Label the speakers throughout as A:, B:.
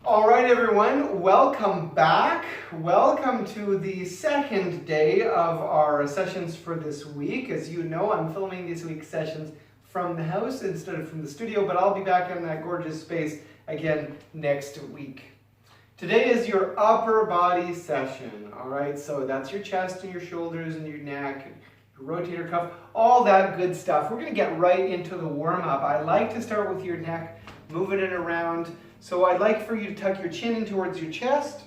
A: All right, everyone, welcome back. Welcome to the second day of our sessions for this week. As you know, I'm filming this week's sessions from the house instead of from the studio, but I'll be back in that gorgeous space again next week. Today is your upper body session, all right? So that's your chest and your shoulders and your neck, your rotator cuff, all that good stuff. We're gonna get right into the warm-up. I like to start with your neck, moving it around. So I'd like for you to tuck your chin in towards your chest.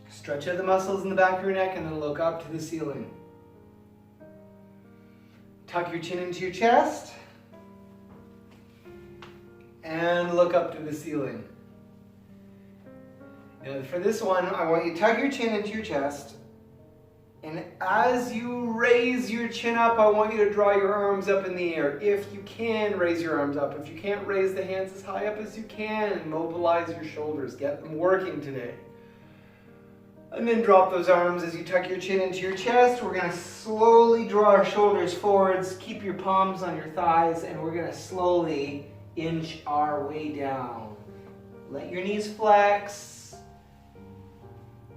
A: Stretch out the muscles in the back of your neck and then look up to the ceiling. Tuck your chin into your chest and look up to the ceiling. And for this one, I want you to tuck your chin into your chest. And as you raise your chin up, I want you to draw your arms up in the air. If you can, raise your arms up. If you can't, raise the hands as high up as you can and mobilize your shoulders. Get them working today. And then drop those arms as you tuck your chin into your chest. We're going to slowly draw our shoulders forwards. Keep your palms on your thighs, and we're going to slowly inch our way down. Let your knees flex.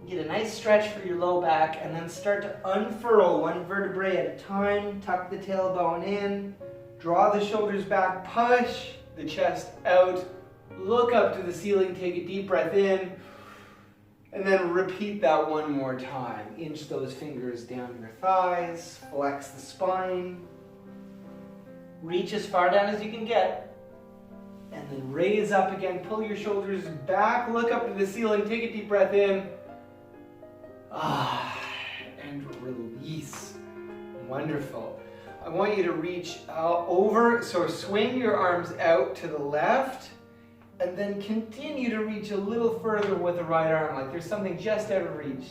A: Get a nice stretch for your low back, and then start to unfurl one vertebrae at a time. Tuck the tailbone in, draw the shoulders back, push the chest out, look up to the ceiling, take a deep breath in, and then repeat that one more time. Inch those fingers down your thighs, flex the spine, reach as far down as you can get, and then raise up again, pull your shoulders back, look up to the ceiling, take a deep breath in, and release. Wonderful. I want you to reach over, so swing your arms out to the left, and then continue to reach a little further with the right arm, like there's something just out of reach.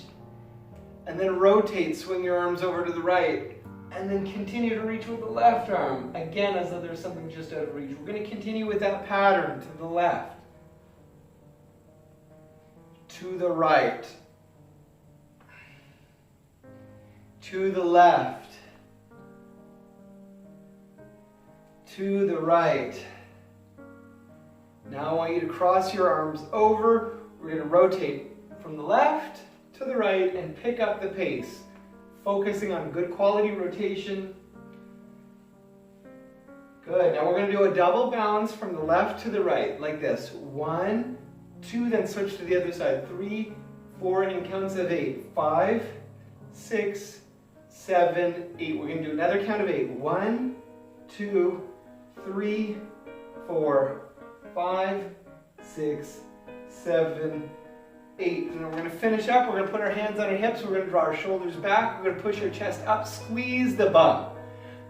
A: And then rotate, swing your arms over to the right, and then continue to reach with the left arm, again as though there's something just out of reach. We're going to continue with that pattern to the left, to the right, to the left, to the right. Now I want you to cross your arms over. We're going to rotate from the left to the right and pick up the pace, focusing on good quality rotation. Good. Now we're going to do a double bounce from the left to the right, like this. 1, 2, then switch to the other side. 3, 4, in counts of 8. 5, 6, 7, 8. We're going to do another count of 8. 1, 2, 3, 4, 5, 6, 7, 8. And then we're going to finish up. We're going to put our hands on our hips. We're going to draw our shoulders back. We're going to push our chest up. Squeeze the bum.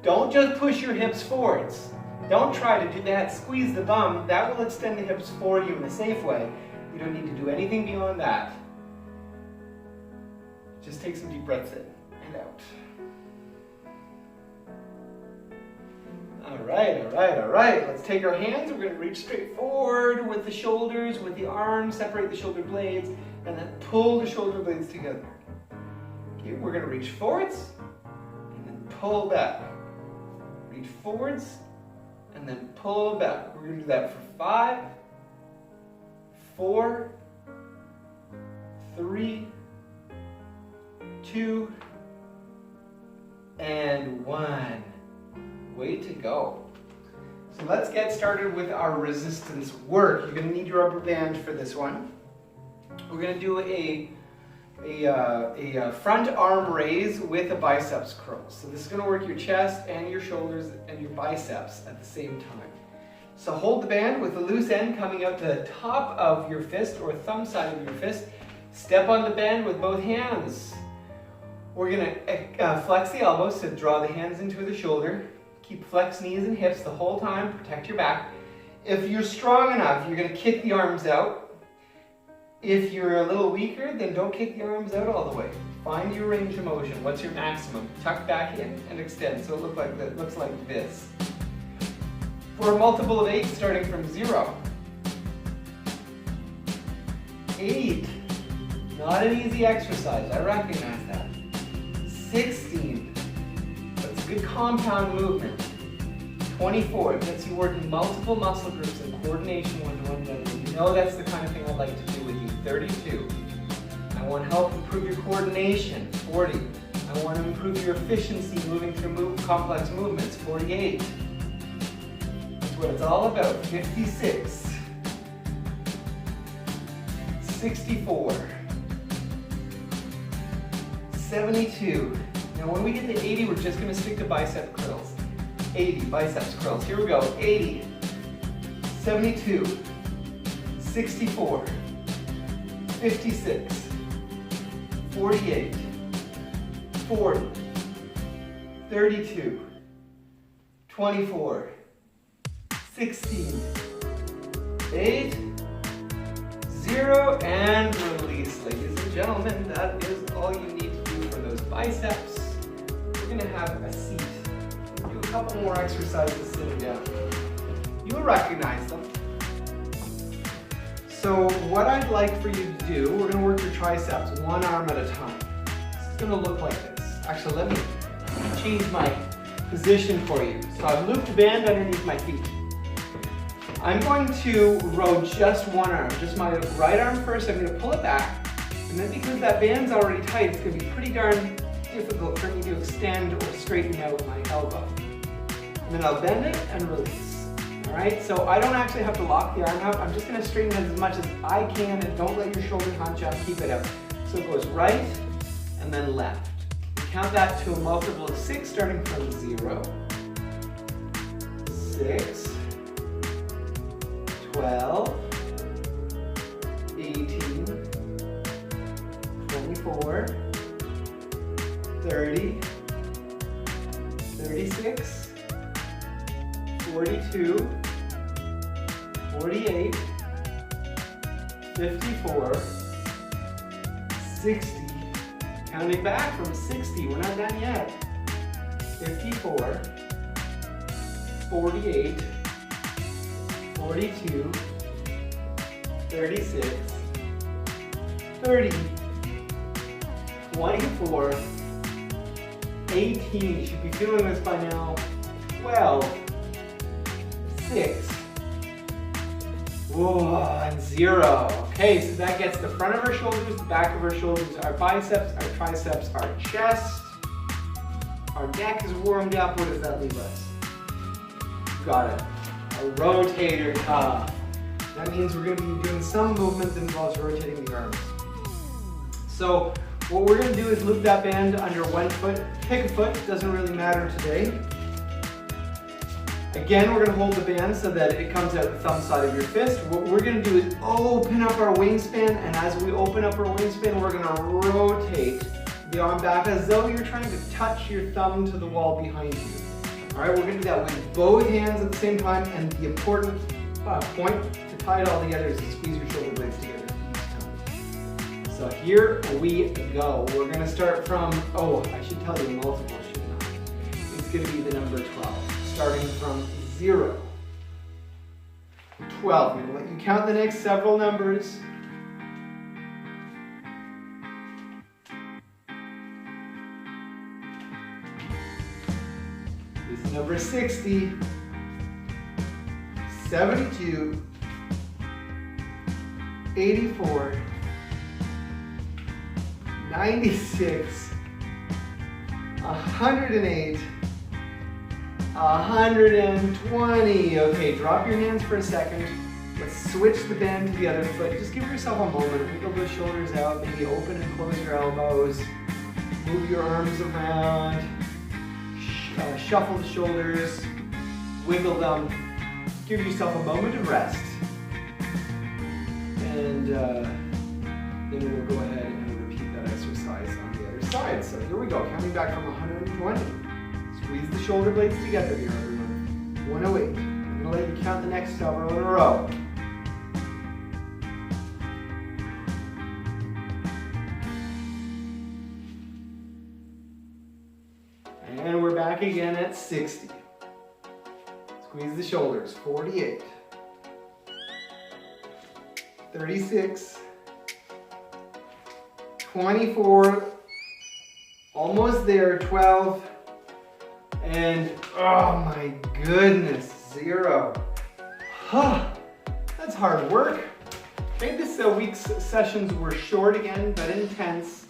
A: Don't just push your hips forwards. Don't try to do that. Squeeze the bum. That will extend the hips for you in a safe way. You don't need to do anything beyond that. Just take some deep breaths in and out. All right. Let's take our hands. We're going to reach straight forward with the shoulders, with the arms, separate the shoulder blades, and then pull the shoulder blades together. Okay, we're going to reach forwards, and then pull back. Reach forwards, and then pull back. We're going to do that for 5, 4, 3, 2, and 1. Way to go. So let's get started with our resistance work. You're going to need your rubber band for this one. We're going to do a front arm raise with a biceps curl. So this is going to work your chest and your shoulders and your biceps at the same time. So hold the band with the loose end coming out to the top of your fist or thumb side of your fist. Step on the band with both hands. We're going to flex the elbows to draw the hands into the shoulder. Keep flex knees and hips the whole time. Protect your back. If you're strong enough, you're going to kick the arms out. If you're a little weaker, then don't kick the arms out all the way. Find your range of motion. What's your maximum? Tuck back in and extend. So it looks like this. For a multiple of 8, starting from 0. 8. Not an easy exercise. I recognize that. 16. That's a good compound movement. 24. It gets you working multiple muscle groups in coordination one-to-one bending. You know that's the kind of thing I'd like to do with you. 32. I want to help improve your coordination. 40. I want to improve your efficiency moving through complex movements. 48. That's what it's all about. 56. 64. 72. Now when we get to 80, we're just going to stick to bicep curls. 80, biceps curls. Here we go. 80, 72, 64, 56, 48, 40, 32, 24, 16, 8, 0, and release. Ladies and gentlemen, that is all you need to do for those biceps. We're going to have a seat. Do a couple more exercises sitting down. You'll recognize them. So what I'd like for you to do, we're going to work your triceps one arm at a time. It's going to look like this. Actually, let me change my position for you. So I've looped the band underneath my feet. I'm going to row just one arm, just my right arm first. I'm going to pull it back, and then because that band's already tight, it's going to be pretty darn difficult for me to extend or straighten out my elbow. And then I'll bend it and release. All right, so I don't actually have to lock the arm out. I'm just going to straighten it as much as I can, and don't let your shoulder hunch up. Keep it out. So it goes right and then left. Count that to a multiple of 6, starting from 0. 6, 12, 18, 24, 30, 36, 42, 48, 54, 60, counting back from 60, we're not done yet, 54, 48, 42, 36, 30, 24, 18, you should be feeling this by now, 12, 6, whoa, and 0. Okay, so that gets the front of our shoulders, the back of our shoulders, our biceps, our triceps, our chest, our neck is warmed up. What does that leave us? Got it. A rotator cuff. That means we're going to be doing some movement that involves rotating the arms. So what we're going to do is loop that band under one foot. Pick a foot, doesn't really matter today. Again, we're going to hold the band so that it comes out the thumb side of your fist. What we're going to do is open up our wingspan, and as we open up our wingspan, we're going to rotate the arm back as though you're trying to touch your thumb to the wall behind you. All right, we're going to do that with both hands at the same time, and the important point to tie it all together is to squeeze your shoulder blades together each time. So here we go. We're going to start from, I should tell you multiple, shouldn't I? It's going to be the number 12. Starting from 0, 12. I'm going to let you count the next several numbers. This is number 60, 72, 84, 96, 108, 120. Okay, drop your hands for a second. Let's switch the band to the other foot. Just give yourself a moment. Wiggle the shoulders out. Maybe open and close your elbows. Move your arms around. Shuffle the shoulders. Wiggle them. Give yourself a moment of rest. And then we'll go ahead and repeat that exercise on the other side. So here we go. Counting back from 120. Squeeze the shoulder blades together here, everyone. 108. I'm going to let you count the next several in a row. And we're back again at 60. Squeeze the shoulders. 48. 36. 24. Almost there. 12. And oh my goodness, 0. That's hard work. Okay, this week's sessions were short again, but intense.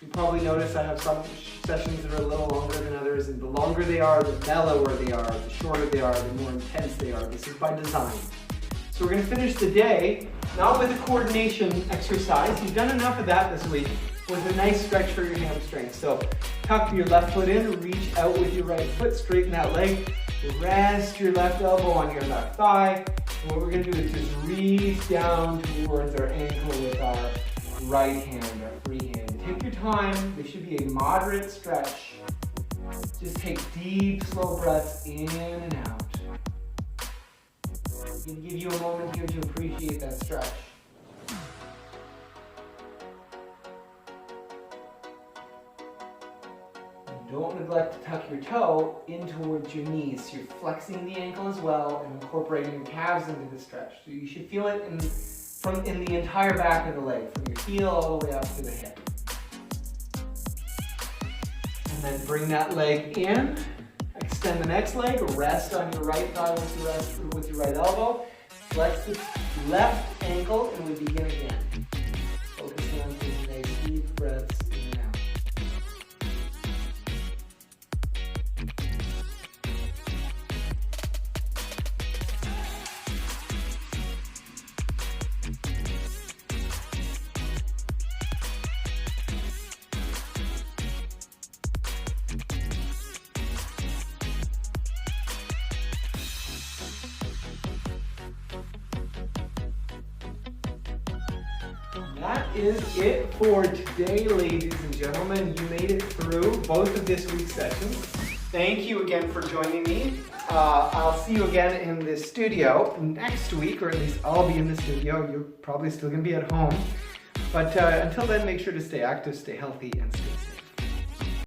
A: You probably notice I have some sessions that are a little longer than others, and the longer they are, the mellower they are, the shorter they are, the more intense they are. This is by design. So we're going to finish the day, not with a coordination exercise. You've done enough of that this week, with a nice stretch for your hamstring. So tuck your left foot in, reach out with your right foot, straighten that leg, rest your left elbow on your left thigh. And what we're going to do is just reach down towards our ankle with our right hand, our free hand. Take your time. This should be a moderate stretch. Just take deep, slow breaths in and out. I'm going to give you a moment here to appreciate that stretch. Don't neglect to tuck your toe in towards your knees. So you're flexing the ankle as well and incorporating your calves into the stretch. So you should feel it in the entire back of the leg, from your heel all the way up to the hip. And then bring that leg in. Extend the next leg. Rest on your right thigh with your right elbow. Flex the left ankle, and we begin again. Focusing on taking nice deep breaths in and out. That is it for today, ladies and gentlemen. You made it through both of this week's sessions. Thank you again for joining me. I'll see you again in the studio next week, or at least I'll be in the studio. You're probably still going to be at home. But until then, make sure to stay active, stay healthy, and stay